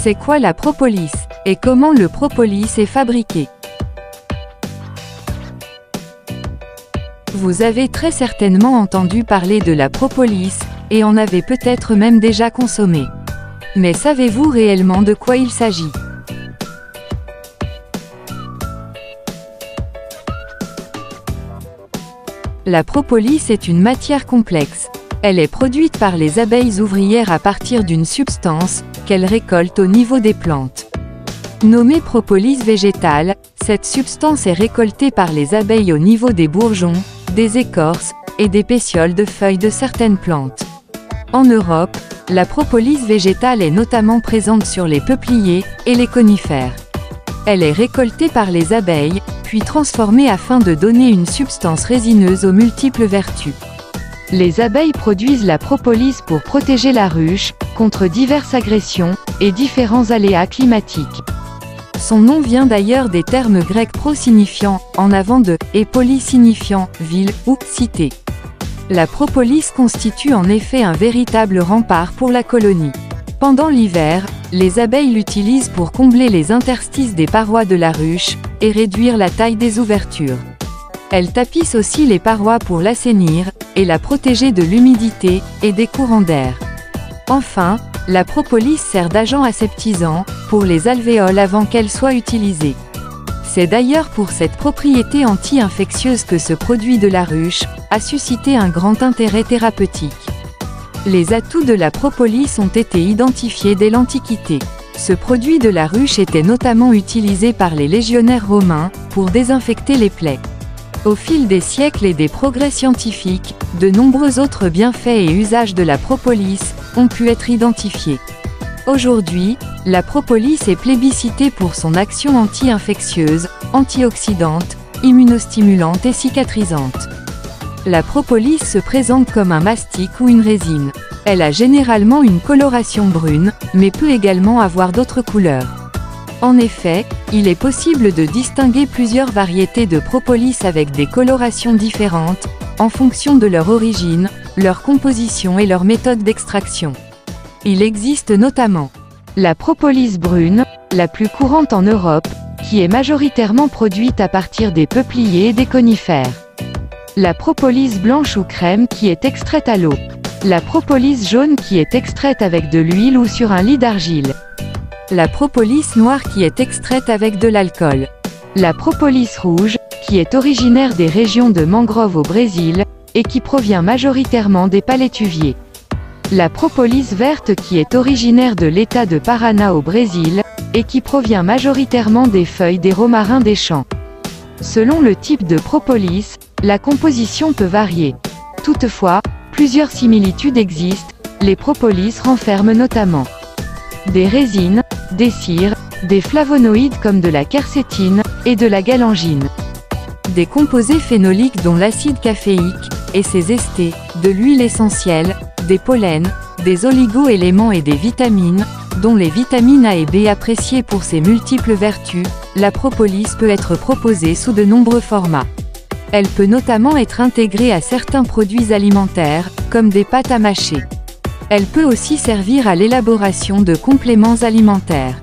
C'est quoi la propolis? Et comment le propolis est fabriqué? Vous avez très certainement entendu parler de la propolis, et en avez peut-être même déjà consommé. Mais savez-vous réellement de quoi il s'agit? La propolis est une matière complexe. Elle est produite par les abeilles ouvrières à partir d'une substance qu'elles récoltent au niveau des plantes. Nommée propolis végétale, cette substance est récoltée par les abeilles au niveau des bourgeons, des écorces et des pétioles de feuilles de certaines plantes. En Europe, la propolis végétale est notamment présente sur les peupliers et les conifères. Elle est récoltée par les abeilles, puis transformée afin de donner une substance résineuse aux multiples vertus. Les abeilles produisent la propolis pour protéger la ruche contre diverses agressions et différents aléas climatiques. Son nom vient d'ailleurs des termes grecs pro signifiant en avant de et polis signifiant ville ou cité. La propolis constitue en effet un véritable rempart pour la colonie. Pendant l'hiver, les abeilles l'utilisent pour combler les interstices des parois de la ruche et réduire la taille des ouvertures. Elles tapissent aussi les parois pour l'assainir et la protéger de l'humidité et des courants d'air. Enfin, la propolis sert d'agent aseptisant pour les alvéoles avant qu'elle soit utilisée. C'est d'ailleurs pour cette propriété anti-infectieuse que ce produit de la ruche a suscité un grand intérêt thérapeutique. Les atouts de la propolis ont été identifiés dès l'Antiquité. Ce produit de la ruche était notamment utilisé par les légionnaires romains pour désinfecter les plaies. Au fil des siècles et des progrès scientifiques, de nombreux autres bienfaits et usages de la propolis ont pu être identifiés. Aujourd'hui, la propolis est plébiscitée pour son action anti-infectieuse, antioxydante, immunostimulante et cicatrisante. La propolis se présente comme un mastic ou une résine. Elle a généralement une coloration brune, mais peut également avoir d'autres couleurs. En effet, il est possible de distinguer plusieurs variétés de propolis avec des colorations différentes, en fonction de leur origine, leur composition et leur méthode d'extraction. Il existe notamment la propolis brune, la plus courante en Europe, qui est majoritairement produite à partir des peupliers et des conifères. La propolis blanche ou crème qui est extraite à l'eau. La propolis jaune qui est extraite avec de l'huile ou sur un lit d'argile. La propolis noire qui est extraite avec de l'alcool. La propolis rouge, qui est originaire des régions de mangrove au Brésil, et qui provient majoritairement des palétuviers. La propolis verte qui est originaire de l'État de Paraná au Brésil, et qui provient majoritairement des feuilles des romarins des champs. Selon le type de propolis, la composition peut varier. Toutefois, plusieurs similitudes existent, les propolis renferment notamment des résines, des cires, des flavonoïdes comme de la quercétine, et de la galangine. Des composés phénoliques dont l'acide caféique, et ses esters, de l'huile essentielle, des pollens, des oligo-éléments et des vitamines, dont les vitamines A et B appréciées pour ses multiples vertus, la propolis peut être proposée sous de nombreux formats. Elle peut notamment être intégrée à certains produits alimentaires, comme des pâtes à mâcher. Elle peut aussi servir à l'élaboration de compléments alimentaires.